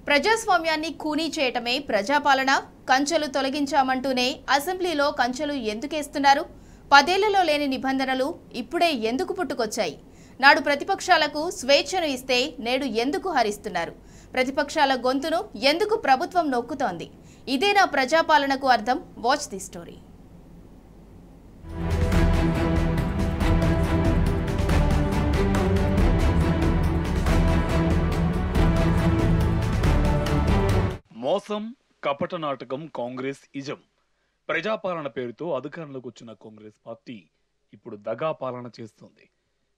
ప్రజాస్వామ్యాన్ని ఖూనీ చేయటమే ప్రజాపాలన. కంచెలు తొలగించామంటూనే అసెంబ్లీలో కంచెలు ఎందుకేస్తున్నారు? 10 ఏళ్లలో లేని నిబంధనలు ఇప్పుడే ఎందుకు పుట్టుకొచ్చాయి? నాడు ప్రతిపక్షాలకు స్వేచ్ఛను ఇస్తే నేడు ఎందుకు హరిస్తున్నారు? ప్రతిపక్షాల గొంతును ఎందుకు ప్రభుత్వం నొక్కుతోంది? ఇదేనా ప్రజాపాలనకు అర్థం? Watch the story. మోసం, కపట నాటకం కాంగ్రెస్ ఇజం. ప్రజాపాలన పేరుతో అధికారంలోకి వచ్చిన కాంగ్రెస్ పార్టీ ఇప్పుడు దగా పాలన చేస్తుంది.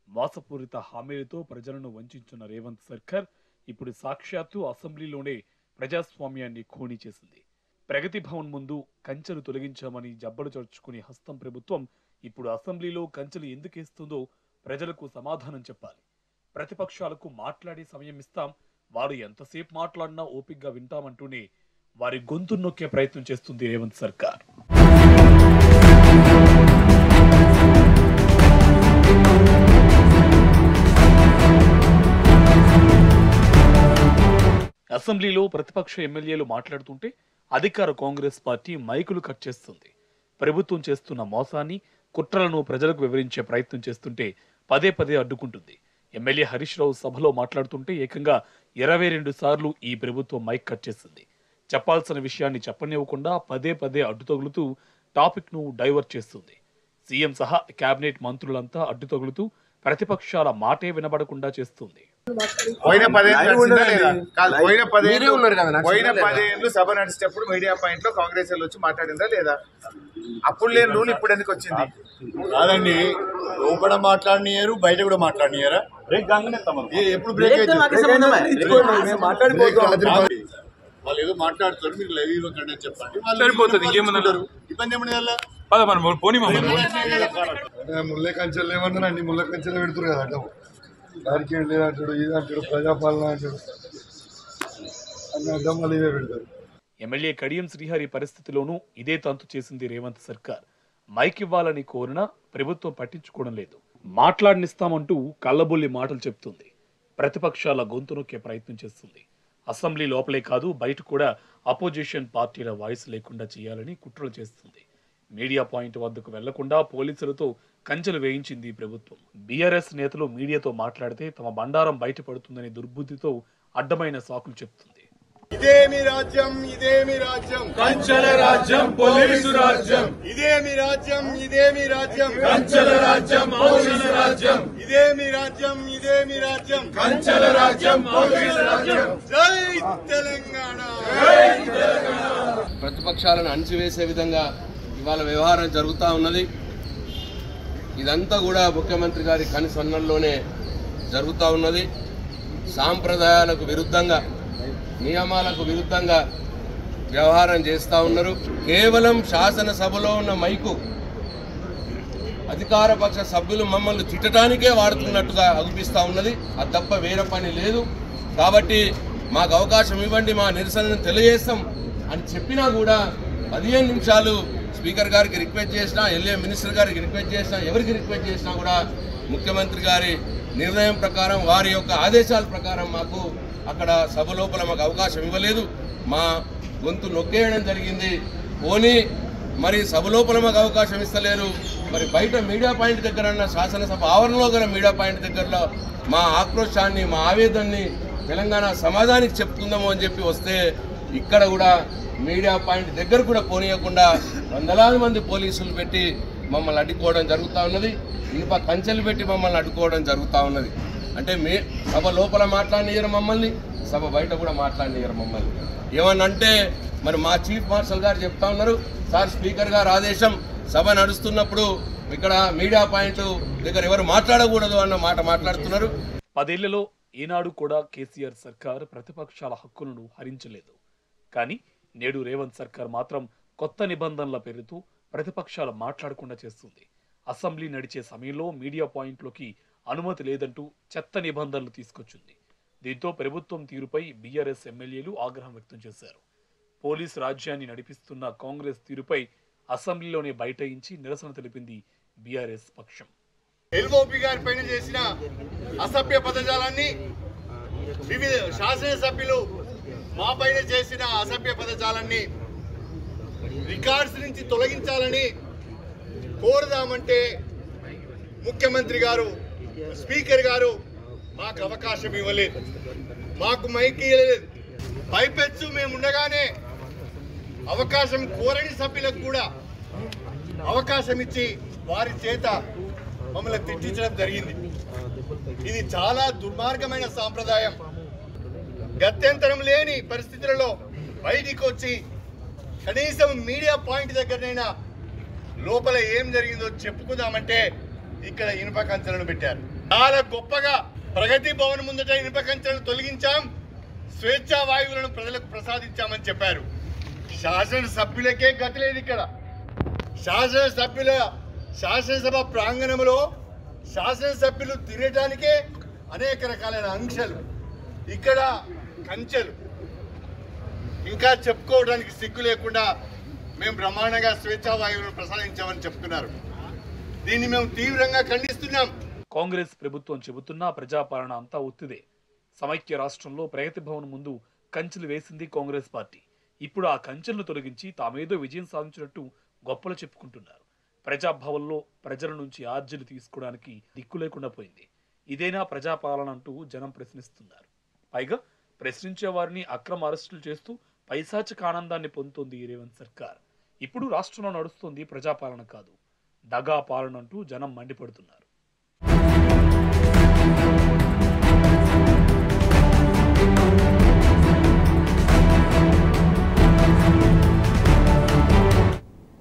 మోసపూరిత హామీలతో ప్రజలను వంచిన రేవంత్ సర్కార్ ఇప్పుడు సాక్షాత్తు అసెంబ్లీలోనే ప్రజాస్వామ్యాన్ని ఖూనీ చేసింది. ప్రగతి భవన్ ముందు కంచెలు తొలగించామని జబ్బలు చర్చుకునే హస్తం ప్రభుత్వం ఇప్పుడు అసెంబ్లీలో కంచెలు ఎందుకేస్తుందో ప్రజలకు సమాధానం చెప్పాలి. ప్రతిపక్షాలకు మాట్లాడే సమయం ఇస్తాం, వారు ఎంతసేపు మాట్లాడినా ఓపికగా వింటామంటూనే వారి గొంతు నొక్కే ప్రయత్నం చేస్తుంది రేవంత్ సర్కార్. అసెంబ్లీలో ప్రతిపక్ష ఎమ్మెల్యేలు మాట్లాడుతుంటే అధికార కాంగ్రెస్ పార్టీ మైకులు కట్ చేస్తుంది. ప్రభుత్వం చేస్తున్న మోసాన్ని, కుట్రలను ప్రజలకు వివరించే ప్రయత్నం చేస్తుంటే పదే పదే అడ్డుకుంటుంది. ఎమ్మెల్యే హరీష్ రావు సభలో మాట్లాడుతుంటే ఏకంగా 22 సార్లు ఈ ప్రభుత్వం మైక్ కట్ చేసింది. చెప్పాల్సిన విషయాన్ని చెప్పనివ్వకుండా పదే పదే అడ్డు తగులుతూ టాపిక్ ను డైవర్ట్ చేస్తుంది. సీఎం సహా కేబినెట్ మంత్రులంతా అడ్డు తగులుతూ ప్రతిపక్షాల మాటే వినబడకుండా చేస్తుంది. పోయిన 10 ఏళ్ళు సభ నడిచేటప్పుడు మీడియా పాయింట్ లో కాంగ్రెస్ వచ్చి మాట్లాడిందా లేదా? అప్పుడు లేని రూల్ ఇప్పుడు ఎందుకు వచ్చింది? కాదండి, లోపల మాట్లాడినారు, బయట కూడా మాట్లాడినారా? ఎప్పుడు బ్రేక్ వాళ్ళు ఏదో మాట్లాడుతారు, మీరు లైవ్ ఇవ్వకండి అని చెప్పండి. సరిపోతుంది. ఇంకేమన్నారు? ఇబ్బంది ఏమన్నా ముళ్ళ కంచెలు ఏమన్నారండి? ముళ్ళ కంచెలు పెడుతురు కదా అడ్డం. దానికి ఏం లేదంటాడు, ఇది అంటాడు, ప్రజాపాలన అంటాడు, అన్ని అడ్డం మళ్ళీ ఇవే పెడతారు. ఎమ్మెల్యే కడియం శ్రీహరి పరిస్థితిలోనూ ఇదే తంతు చేసింది రేవంత్ సర్కార్. మైక్ ఇవ్వాలని కోరినా ప్రభుత్వం పట్టించుకోవడం లేదు. మాట్లాడనిస్తామంటూ కళ్ళబొల్లి మాటలు చెప్తుంది. ప్రతిపక్షాల గొంతు నొక్కే ప్రయత్నం చేస్తుంది. అసెంబ్లీ లోపలే కాదు, బయట కూడా అపోజిషన్ పార్టీల వాయిస్ లేకుండా చేయాలని కుట్రలు చేస్తుంది. మీడియా పాయింట్ వద్దకు వెళ్లకుండా పోలీసులతో కంచెలు వేయించింది ప్రభుత్వం. బీఆర్ఎస్ నేతలు మీడియాతో మాట్లాడితే తమ బండారం బయటపడుతుందనే దుర్బుద్ధితో అడ్డమైన సాకులు చెప్తుంది. ఇదేమి రాజ్యం, ఇదేమి రాజ్యం, కంచెల రాజ్యం, పోలీసు రాజ్యం. ఇదేమి రాజ్యం, ఇదేమి రాజ్యం, కంచెల రాజ్యం, పోలీసు రాజ్యం. ఇదేమి రాజ్యం, ఇదేమి రాజ్యం, కంచెల రాజ్యం, పోలీసు రాజ్యం. జై తెలంగాణ, జై తెలంగాణ. ప్రతిపక్షాలను అణచివేసే విధంగా ఇవాళ వ్యవహారం జరుగుతూ ఉన్నది. ఇదంతా కూడా ముఖ్యమంత్రి గారి కనుసన్నల్లోనే జరుగుతూ ఉన్నది. సాంప్రదాయాలకు విరుద్ధంగా, నియమాలకు విరుద్ధంగా వ్యవహారం చేస్తూ ఉన్నారు. కేవలం శాసనసభలో ఉన్న మైకు అధికార పక్ష సభ్యులు మమ్మల్ని తిట్టడానికే వాడుతున్నట్టుగా అనిపిస్తూ ఉన్నది. అది తప్ప వేరే పని లేదు. కాబట్టి మాకు అవకాశం ఇవ్వండి, మా నిరసనను తెలియజేస్తాం అని చెప్పినా కూడా 15 నిమిషాలు స్పీకర్ గారికి రిక్వెస్ట్ చేసినా, ఎల్ఏ మినిస్టర్ గారికి రిక్వెస్ట్ చేసినా, ఎవరికి రిక్వెస్ట్ చేసినా కూడా ముఖ్యమంత్రి గారి నిర్ణయం ప్రకారం, వారి యొక్క ఆదేశాల ప్రకారం మాకు అక్కడ సభ లోపల మాకు అవకాశం ఇవ్వలేదు. మా గొంతు నొక్కేయడం జరిగింది. పోనీ మరి సభ లోపల మాకు అవకాశం ఇస్తలేరు, మరి బయట మీడియా పాయింట్ దగ్గర అన్న శాసనసభ ఆవరణలో గల మీడియా పాయింట్ దగ్గరలో మా ఆక్రోశాన్ని, మా ఆవేదనని తెలంగాణ సమాజానికి చెప్పుకుందాము అని చెప్పి వస్తే ఇక్కడ కూడా మీడియా పాయింట్ దగ్గర కూడా పోనీయకుండా వందలాది మంది పోలీసులు పెట్టి మమ్మల్ని అడ్డుకోవడం జరుగుతూ ఉన్నది. ఇనుప కంచెలు పెట్టి మమ్మల్ని అడ్డుకోవడం జరుగుతూ ఉన్నది. అంటే సభ లోపల మాట్లాడినయ్యారు మమ్మల్ని, సభ బయట కూడా మాట్లాడినయ్యారు మమ్మల్ని. ఏమనంటే మరి మా చీఫ్ మార్షల్ గారు చెప్తా ఉన్నారు, సార్ స్పీకర్ గారు ఆదేశం, సభ నడుస్తున్నప్పుడు ఇక్కడ మీడియా పాయింట్ దగ్గర ఎవరు మాట్లాడకూడదు అన్న మాట మాట్లాడుతున్నారు. 10 ఏళ్లలో ఈనాడు కూడా కేసీఆర్ సర్కార్ ప్రతిపక్షాల హక్కులను హరించలేదు. కానీ నేడు రేవంత్ సర్కార్ మాత్రం కొత్త నిబంధనల పేరుతో ప్రతిపక్షాలు మాట్లాడకుండా చేస్తుంది. అసెంబ్లీ నడిచే సమయంలో మీడియా పాయింట్లోకి అనుమతి లేదంటూ చెత్త నిబంధనలు తీసుకొచ్చింది. దీంతో ప్రభుత్వం తీరుపై బీఆర్ఎస్ ఎమ్మెల్యేలు ఆగ్రహం వ్యక్తం చేశారు. పోలీసు రాజ్యాన్ని నడిపిస్తున్న కాంగ్రెస్ తీరుపై అసెంబ్లీలోనే బైఠాయించి నిరసన తెలిపింది బీఆర్ఎస్ పక్షం. ఎల్ఓపి గారి పైన చేసిన అసభ్య పదజాలాన్ని వివిధ శాసనసభ్యులు మా పైన చేసిన అసభ్య పదజాలాన్ని రికార్డ్స్ నుంచి తొలగించాలని కోరుదామంటే ముఖ్యమంత్రి గారు, స్పీకర్ గారు మాకు అవకాశం ఇవ్వలేదు, మాకు మైక్ ఇవ్వలేదు. పైపెచ్చు మేము ఉండగానే అవకాశం కోరని సభ్యులకు కూడా అవకాశం ఇచ్చి వారి చేత మమ్మల్ని తిట్టించడం జరిగింది. ఇది చాలా దుర్మార్గమైన సాంప్రదాయం. గత్యంతరం లేని పరిస్థితులలో బయటికి వచ్చి కనీసం మీడియా పాయింట్ దగ్గరనైనా లోపల ఏం జరిగిందో చెప్పుకుందామంటే ఇక్కడ ఇనుప కంచెలను పెట్టారు. చాలా గొప్పగా ప్రగతి భవన్ ముందట ఇనుప కంచెలను తొలగించాం, స్వేచ్ఛా వాయువులను ప్రజలకు ప్రసాదించామని చెప్పారు. శాసనసభ్యులకే గతి లేదు. ఇక్కడ శాసనసభ ప్రాంగణంలో శాసనసభ్యులు తినటానికే అనేక రకాలైన ఆంక్షలు, ఇక్కడ కంచెలు. ఇంకా చెప్పుకోవడానికి సిగ్గు లేకుండా మేము బ్రహ్మాండంగా స్వేచ్ఛా వాయువులను ప్రసాదించామని చెప్తున్నారు. దీన్ని మేము తీవ్రంగా ఖండిస్తున్నాం. కాంగ్రెస్ ప్రభుత్వం చెబుతున్నా ప్రజాపాలన అంతా ఒత్తిదే. సమైక్య రాష్ట్రంలో ప్రగతి భవన్ ముందు కంచెలు వేసింది కాంగ్రెస్ పార్టీ. ఇప్పుడు ఆ కంచెలను తొలగించి తామేదో విజయం సాధించినట్టు గొప్పలు చెప్పుకుంటున్నారు. ప్రజాభవన్లో ప్రజల నుంచి ఆర్జీలు తీసుకోవడానికి దిక్కు లేకుండా పోయింది. ఇదేనా ప్రజాపాలన అంటూ జనం ప్రశ్నిస్తున్నారు. పైగా ప్రశ్నించే వారిని అక్రమ అరెస్టులు చేస్తూ పైశాచిక ఆనందాన్ని పొందుతోంది రేవంత్ సర్కార్. ఇప్పుడు రాష్ట్రంలో నడుస్తోంది ప్రజాపాలన కాదు, దగా పాలన అంటూ జనం మండిపడుతున్నారు.